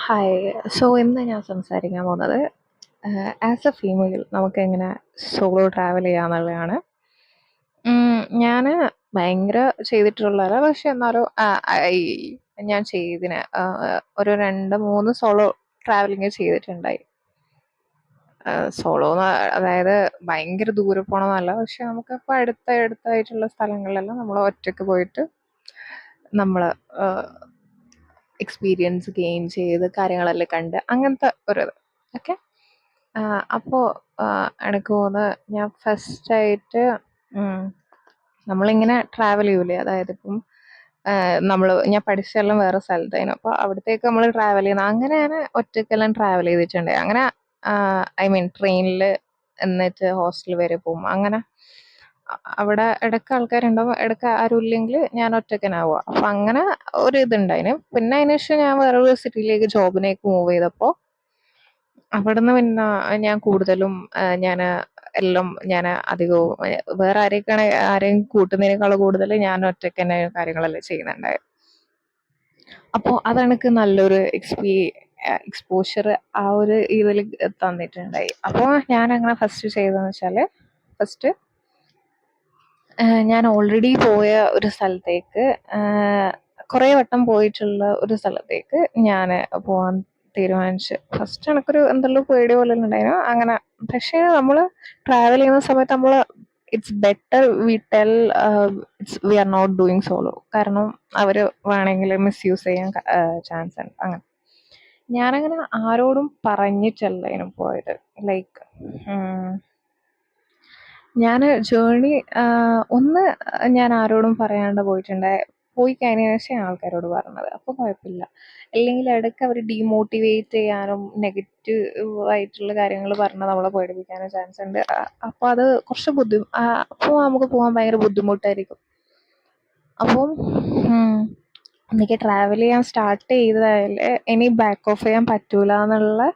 Hi. So ഇന്ന് ഞാൻ സംസാരിക്കാൻ പോകുന്നത് ആസ് എ ഫീമെയിൽ നമുക്ക് എങ്ങനെ സോളോ ട്രാവൽ ചെയ്യാന്നുള്ളതാണ്. ഞാൻ ഭയങ്കര ചെയ്തിട്ടുള്ളതല്ല, പക്ഷെ എന്നാലും ഞാൻ ഒരു 2-3 സോളോ ട്രാവലിംഗ് ചെയ്തിട്ടുണ്ടായി. സോളോ അതായത് ഭയങ്കര ദൂരെ പോകണമെന്നല്ല, പക്ഷെ നമുക്കിപ്പോൾ അടുത്തായിട്ടുള്ള സ്ഥലങ്ങളിലെല്ലാം നമ്മൾ ഒറ്റയ്ക്ക് പോയിട്ട് നമ്മൾ എക്സ്പീരിയൻസ് ഗെയിൻ ചെയ്ത് കാര്യങ്ങളെല്ലാം കണ്ട് അങ്ങനത്തെ ഒരു ഇത്. ഓക്കെ. അപ്പോൾ എനിക്ക് തോന്നുന്നത് ഞാൻ ഫസ്റ്റായിട്ട് നമ്മളിങ്ങനെ ട്രാവൽ ചെയ്യൂലേ, അതായത് ഇപ്പം ഞാൻ പഠിച്ചെല്ലാം വേറെ സ്ഥലത്തായിരുന്നു. അപ്പോൾ അവിടത്തേക്ക് നമ്മൾ ട്രാവൽ ചെയ്യുന്നത് അങ്ങനെയാണ്. ഒറ്റയ്ക്കെല്ലാം ട്രാവൽ ചെയ്തിട്ടുണ്ട്. അങ്ങനെ ഐ മീൻ ട്രെയിനിൽ എന്നിട്ട് ഹോസ്റ്റൽ വരെ പോകും. അങ്ങനെ അവിടെ ഇടയ്ക്ക് ആൾക്കാരുണ്ടാവും, ഇടയ്ക്ക് ആരും ഇല്ലെങ്കിൽ ഞാൻ ഒറ്റയ്ക്കന്നെ പോവുക. അപ്പം അങ്ങനെ ഒരു ഇതുണ്ടായിന്. പിന്നെ അതിന് ശേഷം ഞാൻ വേറൊരു സിറ്റിയിലേക്ക് ജോബിനേക്ക് മൂവ് ചെയ്തപ്പോൾ അവിടുന്ന് പിന്നെ ഞാൻ കൂടുതലും ഞാൻ അധികവും വേറെ ആരെയും കൂട്ടുന്നതിനേക്കാൾ കൂടുതൽ ഞാൻ ഒറ്റയ്ക്ക് തന്നെ കാര്യങ്ങളെല്ലാം ചെയ്യുന്നുണ്ടായത്. അപ്പോൾ അതെനിക്ക് നല്ലൊരു എക്സ്പോഷർ ആ ഒരു ഇതിൽ തന്നിട്ടുണ്ടായി. അപ്പോൾ ഞാൻ അങ്ങനെ ഫസ്റ്റ് ചെയ്തതെന്ന് വെച്ചാൽ, ഫസ്റ്റ് ഞാൻ ഓൾറെഡി പോയ ഒരു സ്ഥലത്തേക്ക്, കുറേ വട്ടം പോയിട്ടുള്ള ഒരു സ്ഥലത്തേക്ക് ഞാൻ പോകാൻ തീരുമാനിച്ചു. ഫസ്റ്റ് എനിക്കൊരു എന്തെല്ലോ പേടി പോലെ ഉണ്ടായിരുന്നു. അങ്ങനെ പക്ഷേ നമ്മൾ ട്രാവൽ ചെയ്യുന്ന സമയത്ത് it's better we tell we are not doing solo. കാരണം അവർ വേണമെങ്കിൽ മിസ്യൂസ് ചെയ്യാൻ ചാൻസ് ഉണ്ട്. അങ്ങനെ ഞാനങ്ങനെ ആരോടും പറഞ്ഞിട്ടല്ല പോയത്. ലൈക്ക് ഞാൻ ജേർണി ഒന്ന് ഞാൻ ആരോടും പറയാണ്ട് പോയി കഴിഞ്ഞതിന് ശേഷം ആൾക്കാരോട് പറഞ്ഞത്. അപ്പോൾ കുഴപ്പമില്ല. അല്ലെങ്കിൽ ഇടയ്ക്ക് അവർ ഡീമോട്ടിവേറ്റ് ചെയ്യാനും നെഗറ്റീവ് ആയിട്ടുള്ള കാര്യങ്ങൾ പറഞ്ഞ് നമ്മളെ പേടിപ്പിക്കാനും ചാൻസ് ഉണ്ട്. അപ്പോൾ അത് കുറച്ച് അപ്പോൾ നമുക്ക് പോകാൻ ഭയങ്കര ബുദ്ധിമുട്ടായിരിക്കും. അപ്പം എനിക്ക് ട്രാവൽ ചെയ്യാൻ സ്റ്റാർട്ട് ചെയ്തതായാൽ ഇനി ബാക്ക് ഓഫ് ചെയ്യാൻ പറ്റൂല എന്നുള്ള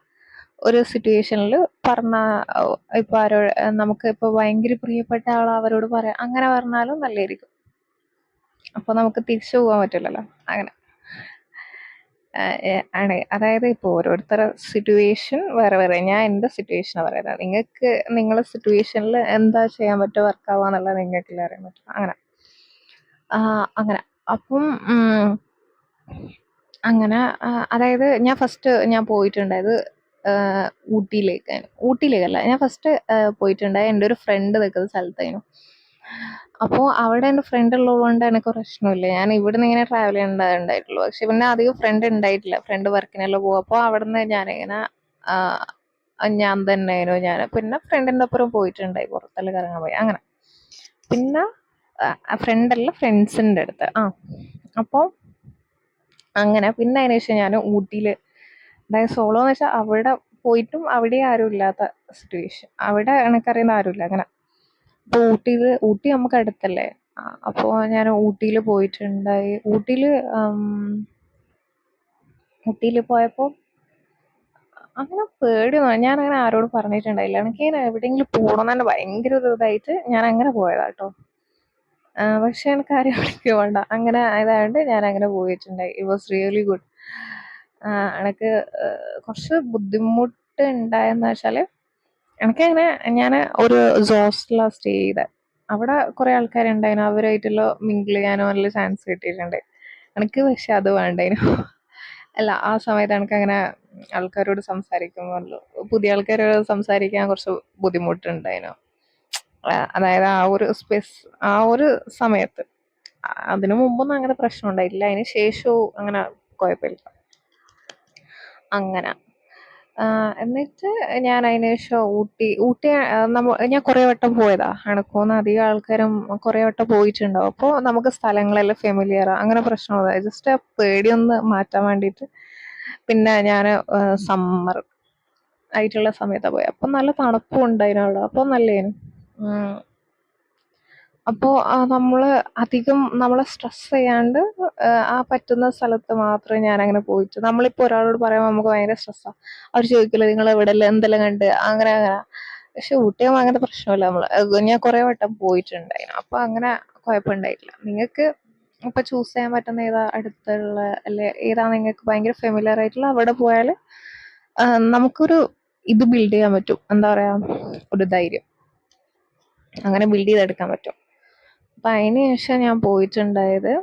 ഒരു സിറ്റുവേഷനിൽ ഇപ്പോൾ നമുക്ക് ഇപ്പോൾ ഭയങ്കര പ്രിയപ്പെട്ട ആൾ അവരോട് പറയാം, അങ്ങനെ പറഞ്ഞാലും നല്ലതായിരിക്കും. അപ്പോൾ നമുക്ക് തിരിച്ചു പോകാൻ പറ്റില്ലല്ലോ. അങ്ങനെ ആണ്. അതായത് ഇപ്പോൾ ഓരോരുത്തരുടെ സിറ്റുവേഷൻ വേറെ വേറെ. ഞാൻ എൻ്റെ സിറ്റുവേഷനാണ് പറയുന്നത്. നിങ്ങൾക്ക് നിങ്ങളുടെ സിറ്റുവേഷനിൽ എന്താ ചെയ്യാൻ പറ്റുക, വർക്കാവുക എന്നുള്ളത് നിങ്ങൾക്കല്ലേ അറിയാൻ പറ്റും. അങ്ങനെ അപ്പം അങ്ങനെ അതായത് ഞാൻ പോയിട്ടുണ്ടായത് ഊട്ടിയിലേക്കല്ല. ഞാൻ ഫസ്റ്റ് പോയിട്ടുണ്ടായത് എൻ്റെ ഒരു ഫ്രണ്ട് നിൽക്കുന്ന സ്ഥലത്തായിരുന്നു. അപ്പോൾ അവിടെ എൻ്റെ ഫ്രണ്ട് ഉള്ളതുകൊണ്ട് എനിക്ക് പ്രശ്നമില്ല. ഞാൻ ഇവിടുന്ന് ഇങ്ങനെ ട്രാവൽ ചെയ്യണ്ടായിട്ടുള്ളൂ. പക്ഷെ പിന്നെ അധികം ഫ്രണ്ട് ഉണ്ടായിട്ടില്ല. ഫ്രണ്ട് വർക്കിനെല്ലാം പോകും. അപ്പോൾ അവിടുന്ന് ഞാൻ തന്നെയായിരുന്നു. പിന്നെ ഫ്രണ്ടിൻ്റെ ഒപ്പം പോയിട്ടുണ്ടായി, പുറത്തെല്ലാം കറങ്ങാൻ പോയി. അങ്ങനെ പിന്നെ ഫ്രണ്ടല്ല, ഫ്രണ്ട്സിൻ്റെ അടുത്ത്. അപ്പോൾ അങ്ങനെ പിന്നെ അതിന് ശേഷം ഞാൻ ഊട്ടിയിൽ, അതായത് സോളോ എന്ന് വെച്ചാൽ അവിടെ പോയിട്ടും അവിടെ ആരും ഇല്ലാത്ത സിറ്റുവേഷൻ. അവിടെ എനിക്കറിയുന്ന ആരുമില്ല. അങ്ങനെ അപ്പോൾ ഊട്ടി നമുക്ക് അടുത്തല്ലേ. അപ്പോൾ ഞാൻ ഊട്ടിയിൽ പോയിട്ടുണ്ടായി. ഊട്ടിയിൽ പോയപ്പോൾ അങ്ങനെ പേടിയൊന്നും ഞാനങ്ങനെ ആരോടും പറഞ്ഞിട്ടുണ്ടായില്ല. എനിക്ക് എവിടെയെങ്കിലും പോകണം തന്നെ ഭയങ്കര ഒരു ഇതായിട്ട് ഞാൻ അങ്ങനെ പോയതാട്ടോ. പക്ഷെ എനിക്ക് ആരെയും വിളിക്കുക വേണ്ട, അങ്ങനെ ആയതുകൊണ്ട് ഞാൻ അങ്ങനെ പോയിട്ടുണ്ടായി. It was really good. എനിക്ക് കുറച്ച് ബുദ്ധിമുട്ട് ഉണ്ടായെന്ന് വെച്ചാൽ, എനിക്കങ്ങനെ ഞാൻ ഒരു ഹോസ്റ്റലിലാണ് സ്റ്റേ ചെയ്തത്. അവിടെ കുറേ ആൾക്കാരുണ്ടായിരുന്നു. അവരായിട്ടുള്ള മിങ്കിൾ ചെയ്യാനോ നല്ല ചാൻസ് കിട്ടിയിട്ടുണ്ട്. എനിക്ക് പക്ഷെ അത് വേണ്ടായിരുന്നു. അല്ല, ആ സമയത്ത് എനിക്കങ്ങനെ ആൾക്കാരോട് സംസാരിക്കുമ്പോൾ പുതിയ ആൾക്കാരോട് സംസാരിക്കാൻ കുറച്ച് ബുദ്ധിമുട്ടുണ്ടായിരുന്നു. അതായത് ആ ഒരു സമയത്ത്. അതിനു മുമ്പൊന്നും അങ്ങനെ പ്രശ്നം ഉണ്ടായിട്ടില്ല. അതിന് ശേഷവും അങ്ങനെ കുഴപ്പമില്ല. അങ്ങനെ എന്നിട്ട് ഞാൻ അതിന് ശേഷം ഊട്ടി ഞാൻ കുറേ വട്ടം പോയതാ. എനക്കൊന്ന് അധികം ആൾക്കാരും കുറേ വട്ടം പോയിട്ടുണ്ടാവും. അപ്പോൾ നമുക്ക് സ്ഥലങ്ങളെല്ലാം ഫെമിലിയറാ, അങ്ങനെ പ്രശ്നമില്ല. ജസ്റ്റ് ആ പേടിയൊന്ന് മാറ്റാൻ വേണ്ടിയിട്ട്. പിന്നെ ഞാൻ സമ്മർ ആയിട്ടുള്ള സമയത്താണ് പോയത്. അപ്പം നല്ല തണുപ്പും ഉണ്ടായിരുന്നു അവിടെ. അപ്പോൾ നല്ലതായിരുന്നു. അപ്പോൾ അധികം നമ്മളെ സ്ട്രെസ് ചെയ്യാണ്ട് ആ പറ്റുന്ന സ്ഥലത്ത് മാത്രമേ ഞാനങ്ങനെ പോയിട്ട്. നമ്മളിപ്പോൾ ഒരാളോട് പറയുമ്പോൾ നമുക്ക് ഭയങ്കര സ്ട്രെസ്സാണ്. അവർ ചോദിക്കില്ല നിങ്ങൾ എവിടെയെല്ലാം എന്തെല്ലാം കണ്ട്, അങ്ങനെ. പക്ഷെ ഊട്ടിയാകുമ്പോൾ അങ്ങനത്തെ പ്രശ്നമില്ല. ഞാൻ കുറേ വട്ടം പോയിട്ടുണ്ടായിരുന്നു. അപ്പോൾ അങ്ങനെ കുഴപ്പമുണ്ടായിട്ടില്ല. നിങ്ങൾക്ക് ഇപ്പൊ ചൂസ് ചെയ്യാൻ പറ്റുന്ന ഏതാ അടുത്തുള്ള, അല്ലെ ഏതാ നിങ്ങൾക്ക് ഭയങ്കര ഫെമിലിയർ ആയിട്ടുള്ള, അവിടെ പോയാൽ നമുക്കൊരു ഇത് ബിൽഡ് ചെയ്യാൻ പറ്റും. എന്താ പറയാ, ഒരു ധൈര്യം അങ്ങനെ ബിൽഡ് ചെയ്തെടുക്കാൻ പറ്റും. അപ്പൊ അതിന് ശേഷം ഞാൻ പോയിട്ടുണ്ടായത്,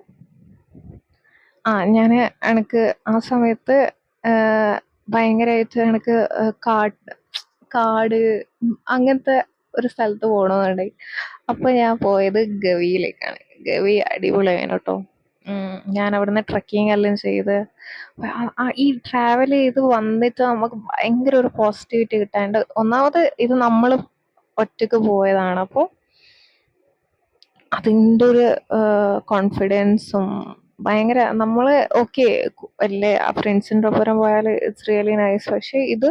ഞാൻ എനിക്ക് ആ സമയത്ത് ഭയങ്കരമായിട്ട് എനിക്ക് കാട് കാട് അങ്ങനത്തെ ഒരു സ്ഥലത്ത് പോകണമെന്നുണ്ടായി. അപ്പൊ ഞാൻ പോയത് ഗവിയിലേക്കാണ്. ഗവി അടിപൊളിയാണ് കേട്ടോ. ഞാൻ അവിടുന്ന് ട്രക്കിംഗ് എല്ലാം ചെയ്ത് ഈ ട്രാവൽ ചെയ്ത് വന്നിട്ട് നമുക്ക് ഭയങ്കര ഒരു പോസിറ്റിവിറ്റി കിട്ടാണ്ട്. ഒന്നാമത് ഇത് നമ്മൾ ഒറ്റക്ക് പോയതാണ്. അപ്പോൾ അതിൻ്റെ ഒരു കോൺഫിഡൻസും ഭയങ്കര, നമ്മള് ഓക്കെ അല്ലേ ഫ്രണ്ട്സിൻ്റെ ഒപ്പം പോയാൽ ഇറ്റ്സ് റിയലി നൈസ്. പക്ഷെ ഇത്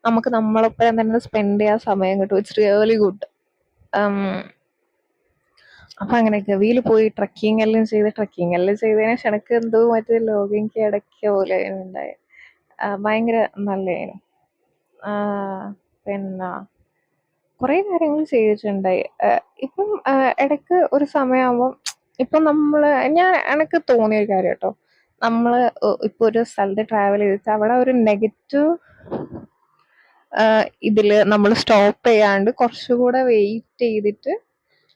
നമുക്ക് നമ്മളൊപ്പം തന്നെ സ്പെൻഡ് ചെയ്യാൻ സമയം കിട്ടും. It's really good. അപ്പൊ അങ്ങനെ ഗവിയിൽ പോയി ട്രക്കിംഗ് എല്ലാം ചെയ്തതിന് ശേഷം എനിക്ക് എന്തോ മറ്റേ ലോകം കിടക്കിയ പോലെ ഉണ്ടായി. ഭയങ്കര നല്ലതായിരുന്നു. പിന്നെ കുറേ കാര്യങ്ങൾ ചെയ്തിട്ടുണ്ടായി. ഇപ്പം ഇടയ്ക്ക് ഒരു സമയമാകുമ്പം ഇപ്പം എനിക്ക് തോന്നിയ ഒരു കാര്യം കേട്ടോ, നമ്മള് ഇപ്പൊ ഒരു സ്ഥലത്ത് ട്രാവൽ ചെയ്തിട്ട് അവിടെ ഒരു നെഗറ്റീവ് ഇതില് നമ്മൾ സ്റ്റോപ്പ് ചെയ്യാണ്ട് കുറച്ചുകൂടെ വെയിറ്റ് ചെയ്തിട്ട്,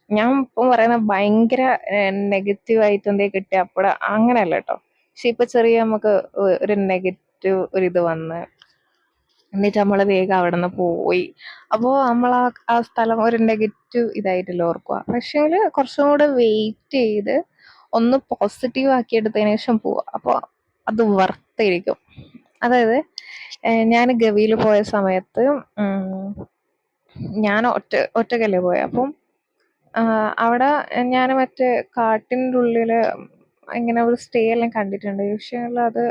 ഞാൻ ഇപ്പം പറയുന്ന ഭയങ്കര നെഗറ്റീവ് ആയിട്ട് എന്തേ കിട്ടിയ അപ്പോഴ അങ്ങനെയല്ല കേട്ടോ. പക്ഷെ ഇപ്പൊ ചെറിയ നമുക്ക് ഒരു നെഗറ്റീവ് ഒരിത് വന്ന് എന്നിട്ട് നമ്മൾ വേഗം അവിടെ നിന്ന് പോയി. അപ്പോൾ നമ്മൾ ആ സ്ഥലം ഒരു നെഗറ്റീവ് ഇതായിട്ടല്ല ഓർക്കുക. പക്ഷേ കുറച്ചും കൂടെ വെയിറ്റ് ചെയ്ത് ഒന്ന് പോസിറ്റീവ് ആക്കി എടുത്തതിന് ശേഷം പോവുക. അപ്പോൾ അത് വർത്തായിരിക്കും. അതായത് ഞാൻ ഗവിയിൽ പോയ സമയത്ത് ഞാൻ ഒറ്റക്കല്ലേ പോയത്. അപ്പം അവിടെ ഞാൻ മറ്റേ കാട്ടിൻ്റെ ഉള്ളിൽ ഇങ്ങനെ ഒരു സ്റ്റേ എല്ലാം കണ്ടിട്ടുണ്ട്. പക്ഷേ അത്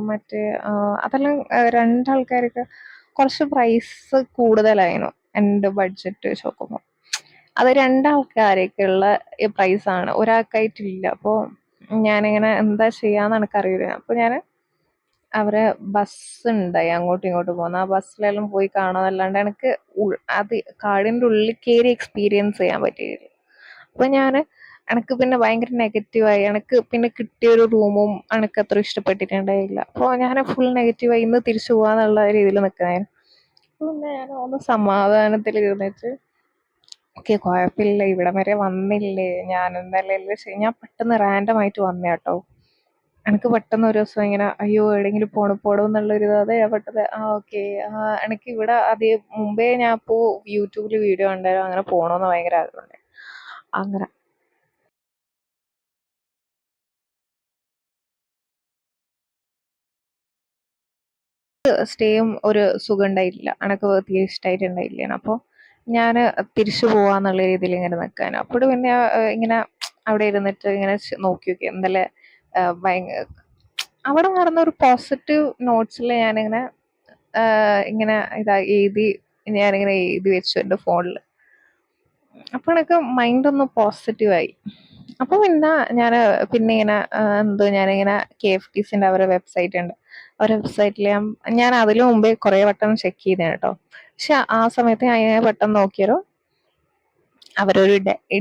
മറ്റേ അതെല്ലാം രണ്ടാൾക്കാർക്ക് കുറച്ച് പ്രൈസ് കൂടുതലായിരുന്നു എൻ്റെ ബഡ്ജറ്റ് വെച്ച് നോക്കുമ്പോൾ. അത് രണ്ടാൾക്കാരൊക്കെയുള്ള പ്രൈസാണ്, ഒരാൾക്കായിട്ടില്ല. അപ്പോൾ ഞാനിങ്ങനെ എന്താ ചെയ്യാന്ന് എനിക്കറിയില്ല. അപ്പോൾ ഞാൻ അവരെ ബസ് ഉണ്ടായി അങ്ങോട്ടും ഇങ്ങോട്ടും പോകുന്ന, ആ ബസ്സിലെല്ലാം പോയി കാണാന്നല്ലാണ്ട് എനിക്ക് അത് കാടിൻ്റെ ഉള്ളിൽ കയറി എക്സ്പീരിയൻസ് ചെയ്യാൻ പറ്റിയില്ല. അപ്പൊ എനിക്ക് പിന്നെ ഭയങ്കര നെഗറ്റീവായി. എനിക്ക് പിന്നെ കിട്ടിയൊരു റൂമും എനിക്ക് അത്ര ഇഷ്ടപ്പെട്ടിട്ടുണ്ടായില്ല. അപ്പോൾ ഞാൻ ഫുൾ നെഗറ്റീവായി, ഇന്ന് തിരിച്ചു പോവാന്നുള്ള രീതിയിൽ നിൽക്കുന്നതായിരുന്നു. പിന്നെ ഞാൻ ഒന്ന് സമാധാനത്തിൽ ഇരുന്നിട്ട് ഓക്കെ കുഴപ്പമില്ല, ഇവിടം വരെ വന്നില്ലേ, ഞാൻ എന്തായാലും ഞാൻ പെട്ടെന്ന് റാൻഡം ആയിട്ട് വന്നേ കേട്ടോ. എനിക്ക് പെട്ടെന്ന് ഒരു ദിവസം ഇങ്ങനെ അയ്യോ എവിടെയെങ്കിലും പോടോ എന്നുള്ളൊരു ഇത്, അതെ പെട്ടത് ഓക്കെ. എനിക്ക് ഇവിടെ മുമ്പേ ഞാൻ ഇപ്പോൾ യൂട്യൂബിൽ വീഡിയോ ഉണ്ടായിരുന്നു, അങ്ങനെ പോകണമെന്ന് ഭയങ്കര ആഗ്രഹമുണ്ട്. അങ്ങനെ സ്റ്റേയും ഒരു സുഖം ഉണ്ടായിട്ടില്ല, എനിക്ക് തീരെ ഇഷ്ടമായിട്ടുണ്ടായില്ല. അപ്പോൾ ഞാൻ തിരിച്ചു പോവാന്നുള്ള രീതിയിൽ ഇങ്ങനെ നിൽക്കാൻ. അപ്പോൾ പിന്നെ ഇങ്ങനെ അവിടെ ഇരുന്നിട്ട് ഇങ്ങനെ നോക്കി ഇന്നലെ ഭയങ്കര അവിടെ നടന്ന ഒരു പോസിറ്റീവ് നോട്ട്സിൽ ഞാനിങ്ങനെ ഇങ്ങനെ ഞാനിങ്ങനെ എഴുതി വെച്ചു എൻ്റെ ഫോണിൽ. അപ്പോൾ എനിക്ക് മൈൻഡ് ഒന്ന് പോസിറ്റീവായി. അപ്പോൾ ഞാൻ പിന്നെ ഇങ്ങനെ ഞാനിങ്ങനെ KFTCൻ്റെ അവരുടെ വെബ്സൈറ്റ് ഉണ്ട്, അവരുടെ വെബ്സൈറ്റിൽ ഞാൻ അതിനു മുമ്പേ കുറേ വട്ടം ചെക്ക് ചെയ്തതാണ് കേട്ടോ. പക്ഷെ ആ സമയത്ത് ഞാൻ ഇങ്ങനെ പെട്ടെന്ന് നോക്കിയാലോ അവരൊരു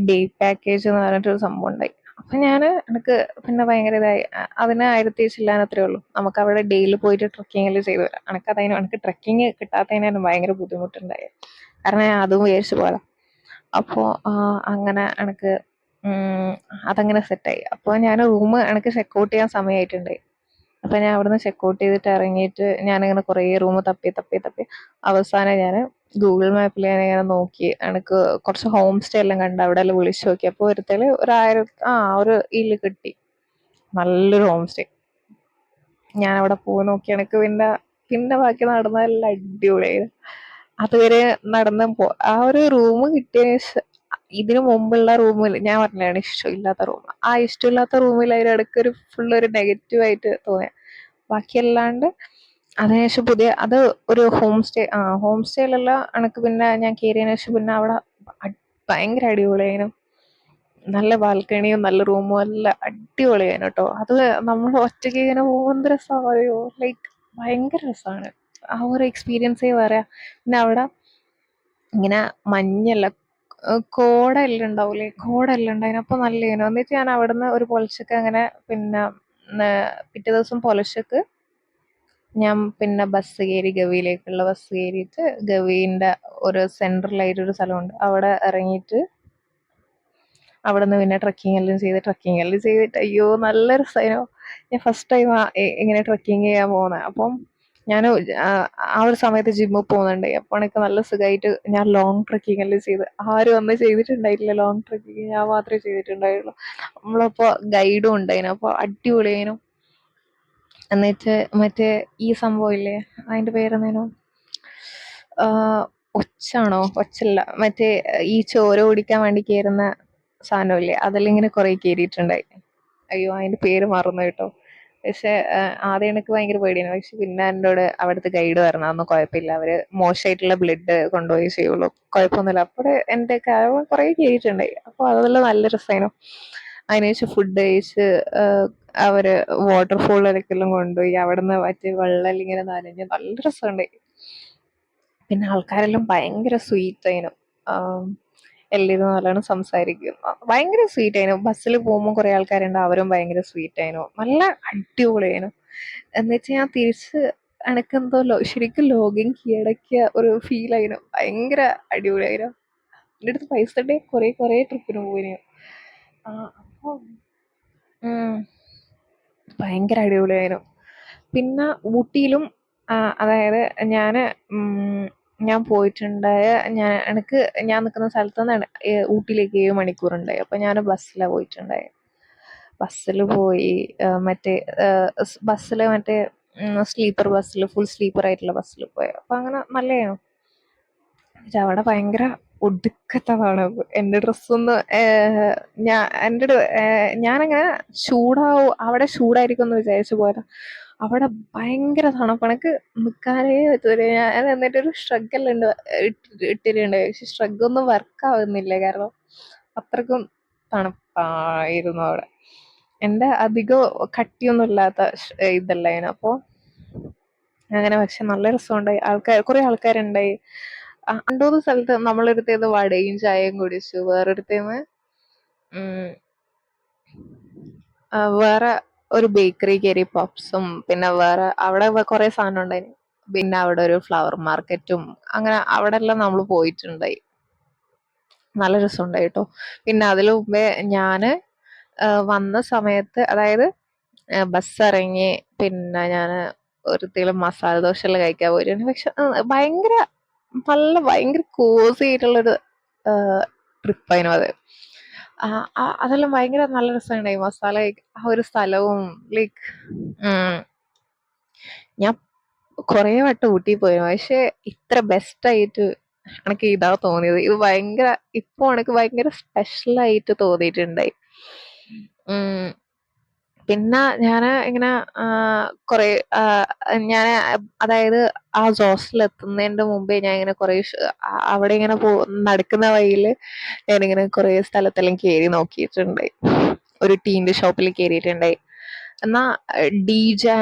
ഡേ പാക്കേജ് എന്ന് പറഞ്ഞിട്ടൊരു സംഭവം ഉണ്ടായി. അപ്പം എനിക്ക് പിന്നെ ഭയങ്കര ഇതായി. അതിന് 1000 ചില്ലാനത്രേ ഉള്ളൂ. നമുക്ക് അവിടെ ഡെയിലി പോയിട്ട് ട്രക്കിങ്ങിൽ ചെയ്തു വരാം. എനിക്ക് ട്രക്കിങ് കിട്ടാത്തതിന് ഭയങ്കര ബുദ്ധിമുട്ടുണ്ടായി, കാരണം ഞാൻ അതും വിചാരിച്ചു പോലെ. അപ്പോൾ അങ്ങനെ എനിക്ക് അതങ്ങനെ സെറ്റായി. അപ്പോൾ ഞാൻ എനിക്ക് ചെക്കൗട്ട് ചെയ്യാൻ സമയമായിട്ടുണ്ടായി. അപ്പം ഞാൻ അവിടുന്ന് ചെക്കൗട്ട് ചെയ്തിട്ട് ഇറങ്ങിയിട്ട് ഞാനിങ്ങനെ കുറേ റൂം തപ്പി അവസാനം ഞാൻ ഗൂഗിൾ മാപ്പിൽ ഞാനിങ്ങനെ നോക്കി. എനിക്ക് കുറച്ച് ഹോം സ്റ്റേ എല്ലാം കണ്ട് അവിടെ എല്ലാം വിളിച്ചു നോക്കി. അപ്പോൾ ഒരുത്തല് ഒരു ഇതിൽ കിട്ടി, നല്ലൊരു ഹോം സ്റ്റേ. ഞാൻ അവിടെ പോയി നോക്കി. എനിക്ക് പിന്നെ ബാക്കി നടന്നതെല്ലാം അടിപൊളിയായിരുന്നു. അതുവരെ ആ ഒരു റൂം കിട്ടിയതിന് ശേഷം ഇതിനു മുമ്പുള്ള റൂമിൽ ഞാൻ പറഞ്ഞതാണ് ഇഷ്ടമില്ലാത്ത റൂം. ആ ഇഷ്ടമില്ലാത്ത റൂമിൽ അതിനിടയ്ക്ക് ഫുള്ളൊരു നെഗറ്റീവായിട്ട് തോന്നിയ. ബാക്കിയല്ലാണ്ട് അതിനുശേഷം അത് ഒരു ഹോം സ്റ്റേയിലല്ല. എനിക്ക് പിന്നെ ഞാൻ കയറിയതിനു ശേഷം പിന്നെ അവിടെ ഭയങ്കര അടിപൊളിയായിരുന്നു. നല്ല ബാൽക്കണിയും നല്ല റൂമും എല്ലാം അടിപൊളിയായിരുന്നു കേട്ടോ. അത് നമ്മൾ ഒറ്റയ്ക്ക് ഇങ്ങനെ പോകുമ്പോൾ എന്ത് രസമായോ, ലൈക്ക് ഭയങ്കര രസമാണ്. ആ ഒരു എക്സ്പീരിയൻസേ പറയാം. പിന്നെ അവിടെ ഇങ്ങനെ മഞ്ഞെല്ലാം കോടെല്ലാം ഉണ്ടാവൂലേ, കോടെല്ലാം ഉണ്ടായിന്. അപ്പൊ നല്ലേനു. എന്നിട്ട് ഞാൻ അവിടുന്ന് ഒരു പൊലച്ചക്ക് അങ്ങനെ പിന്നെ പിറ്റേ ദിവസം പൊലച്ചക്ക് ഞാൻ പിന്നെ ബസ് കയറി, ഗവിയിലേക്കുള്ള ബസ് കയറിയിട്ട് ഗവിന്റെ ഒരു സെൻട്രലായിട്ട് ഒരു സ്ഥലമുണ്ട്, അവിടെ ഇറങ്ങിയിട്ട് അവിടെ നിന്ന് പിന്നെ ട്രക്കിംഗ് എല്ലാം ചെയ്തിട്ട് അയ്യോ നല്ല രസമായിരുന്നു. ഞാൻ ഫസ്റ്റ് ടൈം ഇങ്ങനെ ട്രക്കിങ് ചെയ്യാൻ പോകുന്നത്. അപ്പം ഞാൻ ആ ഒരു സമയത്ത് ജിമ്മിൽ പോകുന്നുണ്ട്. അപ്പോൾ എനിക്ക് നല്ല സുഖമായിട്ട് ഞാൻ ലോങ് ട്രക്കിംഗ് എല്ലാം ചെയ്ത്. ആരും ഒന്നും ചെയ്തിട്ടുണ്ടായിട്ടില്ല ലോങ് ട്രക്കിങ്, ഞാൻ മാത്രമേ ചെയ്തിട്ടുണ്ടായുള്ളൂ. നമ്മളപ്പോൾ ഗൈഡും ഉണ്ടായിന്, അപ്പോൾ അടിപൊളിയായിരുന്നു. എന്നിട്ട് മറ്റേ ഈ സംഭവം ഇല്ലേ, അതിന്റെ പേരെന്തേനു, ഒച്ചാണോ, ഒച്ചല്ല, മറ്റേ ഈ ചോര കുടിക്കാൻ വേണ്ടി കയറുന്ന സാധനമില്ലേ, അതെല്ലാം ഇങ്ങനെ കുറെ കയറിയിട്ടുണ്ടായി. അയ്യോ അതിന്റെ പേര് മറന്നു കേട്ടോ. പക്ഷെ ആദ്യം എനിക്ക് ഭയങ്കര പേടിയാണ്. പക്ഷെ പിന്നെ എന്നോട് അവിടുത്തെ ഗൈഡ് പറഞ്ഞു അതൊന്നും കുഴപ്പമില്ല, അവര് മോശമായിട്ടുള്ള ബ്ലഡ് കൊണ്ടുപോയി ചെയ്യുള്ളൂ, കുഴപ്പമൊന്നുമില്ല. അപ്പോൾ എന്റെ കുറെ കയറിയിട്ടുണ്ടായി. അപ്പൊ അതെല്ലാം നല്ല രസമായിരുന്നു. അതിനുശേഷം ഫുഡ് കഴിച്ച് അവര് വാട്ടർഫോളിലേക്കെല്ലാം കൊണ്ടുപോയി. അവിടുന്ന് മറ്റേ വെള്ളം ഇങ്ങനെ നനഞ്ഞ് നല്ല രസമുണ്ടായി. പിന്നെ ആൾക്കാരെല്ലാം ഭയങ്കര സ്വീറ്റ് ആയിനു. എല്ലാവരും നല്ലോണം സംസാരിക്കും, ഭയങ്കര സ്വീറ്റ് ആയിനു. ബസ്സിൽ പോകുമ്പോൾ കുറെ ആൾക്കാരുണ്ട്, അവരും ഭയങ്കര സ്വീറ്റ് ആയിനു, നല്ല അടിപൊളിയായിനു. എന്നിട്ട് ഞാൻ തിരിച്ച് എനക്കെന്തോ ശരിക്കും ലോകം കീഴടക്കിയ ഒരു ഫീൽ ആയിനു, ഭയങ്കര അടിപൊളിയായിനു. എൻ്റെ അടുത്ത് പൈസ ഉണ്ടേ കുറെ ട്രിപ്പിന് പോയിനു. അപ്പൊ ഭയങ്കര അടിപൊളിയായിരുന്നു. പിന്നെ ഊട്ടിയിലും അതായത് ഞാൻ പോയിട്ടുണ്ടായ ഞാൻ നിൽക്കുന്ന സ്ഥലത്ത് നിന്ന് ഊട്ടിയിലേക്ക് 7 മണിക്കൂറുണ്ടായി. അപ്പൊ ഞാൻ ബസ്സിലാണ് പോയിട്ടുണ്ടായത്. ബസ്സിൽ പോയി, മറ്റേ മറ്റേ സ്ലീപ്പർ ബസ്സിൽ, ഫുൾ സ്ലീപ്പർ ആയിട്ടുള്ള ബസ്സിൽ പോയി. അപ്പൊ അങ്ങനെ നല്ലതാണ്. പക്ഷെ അവിടെ ഭയങ്കര ഒടുക്കത്തെ തണുപ്പ്. എൻ്റെ ഡ്രസ്സൊന്ന് ഞാനങ്ങനെ അവിടെ ചൂടായിരിക്കും എന്ന് വിചാരിച്ചു പോയതാ. അവിടെ ഭയങ്കര തണുപ്പ്, എനിക്ക് നിൽക്കാനേ പറ്റൂല. ഞാൻ എന്നിട്ടൊരു ഷ്രഗെല്ലാം ഇട്ടിട്ടുണ്ട്. പക്ഷെ ഷ്രഗൊന്നും വർക്ക് ആവുന്നില്ല, കാരണം അത്രക്കും തണുപ്പായിരുന്നു അവിടെ. എൻ്റെ അധികം കട്ടിയൊന്നും ഇല്ലാത്ത ഇതല്ലായിരുന്നു. അപ്പോൾ അങ്ങനെ. പക്ഷെ നല്ല രസമുണ്ടായി. കുറെ ആൾക്കാരുണ്ടായി. 2-3 സ്ഥലത്ത് നമ്മളൊരുത്തേന്ന് വടയും ചായയും കുടിച്ചു. വേറൊരുത്തേന്ന് വേറെ ഒരു ബേക്കറി കയറി, പപ്സും, പിന്നെ വേറെ അവിടെ കുറെ സാധനം ഉണ്ടായിരുന്നു. പിന്നെ അവിടെ ഒരു ഫ്ലവർ മാർക്കറ്റും, അങ്ങനെ അവിടെ എല്ലാം നമ്മൾ പോയിട്ടുണ്ടായി. നല്ല രസമുണ്ടായി കേട്ടോ. പിന്നെ അതിനു മുമ്പേ ഞാന് വന്ന സമയത്ത്, അതായത് ബസ് ഇറങ്ങി പിന്നെ ഞാന് ഒരുത്തേലും മസാല ദോശ എല്ലാം കഴിക്കാൻ പോയിരുന്നു. പക്ഷെ ഭയങ്കര കോസി ആയിട്ടുള്ളൊരു ട്രിപ്പായിരുന്നു അത്. അതെല്ലാം ഭയങ്കര നല്ല രസമുണ്ടായി. മസാല ആ ഒരു സ്ഥലവും ലൈക്ക് ഞാൻ കുറെ വട്ടം ഊട്ടി പോയി, പക്ഷെ ഇത്ര ബെസ്റ്റ് ആയിട്ട് എനിക്ക് ഇതാ തോന്നിയത്. ഇത് ഭയങ്കര, ഇപ്പൊ എനിക്ക് ഭയങ്കര സ്പെഷ്യൽ ആയിട്ട് തോന്നിയിട്ടുണ്ടായി. പിന്നെ ഞാന് ഇങ്ങനെ കുറെ ഞാൻ അതായത് ആ ഹോസ്റ്റലിൽ എത്തുന്നതിന്റെ മുമ്പേ ഞാൻ ഇങ്ങനെ കുറെ അവിടെ ഇങ്ങനെ നടക്കുന്ന വഴിയില് ഞാനിങ്ങനെ കുറെ സ്ഥലത്തെല്ലാം കയറി നോക്കിയിട്ടുണ്ടായി. ഒരു ടീന്റെ ഷോപ്പിൽ കയറിയിട്ടുണ്ടായി. എന്നാ ഡീജെ,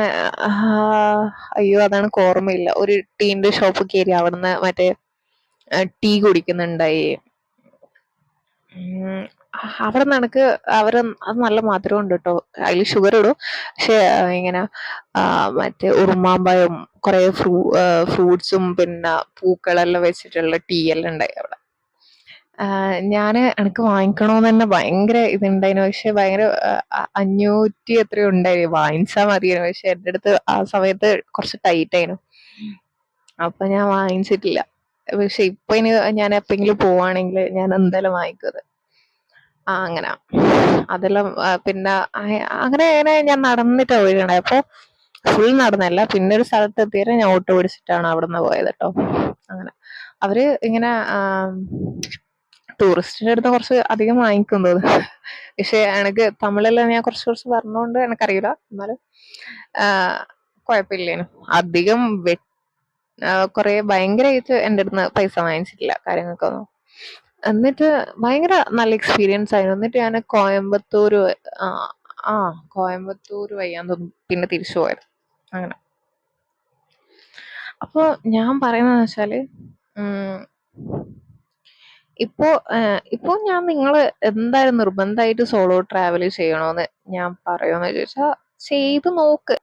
അയ്യോ അതാണ് ഓർമ്മയില്ല. ഒരു ടീന്റെ ഷോപ്പ് കയറി, അവിടുന്ന് മറ്റേ ടീ കുടിക്കുന്നുണ്ടായി. അവിടെ നിനക്ക് അത് നല്ല മധുരം ഉണ്ട് കേട്ടോ, അതിൽ ഷുഗർ ഇടും. പക്ഷെ ഇങ്ങനെ മറ്റേ ഉറുമാമ്പഴം, കുറെ ഫ്രൂട്ട്സും പിന്നെ പൂക്കളെല്ലാം വെച്ചിട്ടുള്ള ടീ എല്ലാം ഉണ്ടായി അവിടെ. എനിക്ക് വാങ്ങിക്കണോന്ന് തന്നെ ഭയങ്കര ഇതുണ്ടായിരുന്നു. പക്ഷെ ഭയങ്കര 500 എത്രയോ ഉണ്ടായി, വാങ്ങിച്ചാൽ മതിയായിരുന്നു. പക്ഷെ എൻ്റെ അടുത്ത് ആ സമയത്ത് കുറച്ച് ടൈറ്റ് ആയിരുന്നു, അപ്പൊ ഞാൻ വാങ്ങിച്ചിട്ടില്ല. പക്ഷെ ഇപ്പൊ ഞാൻ എപ്പോഴെങ്കിലും പോവാണെങ്കിൽ ഞാൻ എന്തായാലും വാങ്ങിക്കും. അങ്ങനെ അതെല്ലാം. പിന്നെ അങ്ങനെ ഞാൻ നടന്നിട്ടാ പോയിട്ടുണ്ടായി. അപ്പൊ ഫുൾ നടന്നല്ല, പിന്നെ ഒരു സ്ഥലത്ത് എത്തിയിട്ട് ഞാൻ ഓട്ടോ പിടിച്ചിട്ടാണ് അവിടുന്ന് പോയത് കേട്ടോ. അങ്ങനെ അവര് ഇങ്ങനെ ടൂറിസ്റ്റിന്റെ അടുത്ത് കുറച്ച് അധികം വാങ്ങിക്കുന്നത്. പക്ഷെ എനിക്ക് തമിഴിലെല്ലാം ഞാൻ കുറച്ച് പറഞ്ഞോണ്ട് എനിക്കറിയില്ല, എന്നാലും കുഴപ്പമില്ലേനു. അധികം കുറെ ഭയങ്കരമായിട്ട് എൻ്റെ അടുത്ത് പൈസ വാങ്ങിച്ചിട്ടില്ല കാര്യങ്ങൾക്കൊന്നും. എന്നിട്ട് ഭയങ്കര നല്ല എക്സ്പീരിയൻസ് ആയിരുന്നു. എന്നിട്ട് ഞാൻ കോയമ്പത്തൂർ വയ്യാന്ന് തോന്നുന്നു പിന്നെ തിരിച്ചു പോയത്. അങ്ങനെ. അപ്പൊ ഞാൻ പറയുന്നതെന്ന് വെച്ചാല് ഇപ്പോ ഇപ്പോ ഞാൻ നിങ്ങള് എന്തായാലും നിർബന്ധമായിട്ട് സോളോ ട്രാവൽ ചെയ്യണോന്ന് ഞാൻ പറയുമെന്ന് ചോദിച്ചാൽ ചെയ്ത് നോക്ക്.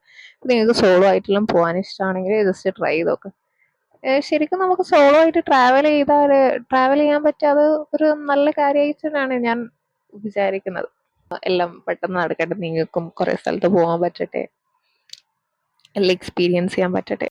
നിങ്ങൾക്ക് സോളോ ആയിട്ടെല്ലാം പോകാൻ ഇഷ്ടമാണെങ്കിൽ ജസ്റ്റ് ട്രൈ ചെയ്ത് നോക്ക്. ശരിക്കും നമുക്ക് സോളോ ആയിട്ട് ട്രാവൽ ചെയ്യാൻ പറ്റിയ അത് ഒരു നല്ല കാര്യമായിട്ട് തന്നെയാണ് ഞാൻ വിചാരിക്കുന്നത്. എല്ലാം പെട്ടെന്ന് നടക്കട്ടെ, നിങ്ങൾക്കും കുറെ സ്ഥലത്ത് പോകാൻ പറ്റട്ടെ, എല്ലാം എക്സ്പീരിയൻസ് ചെയ്യാൻ പറ്റട്ടെ.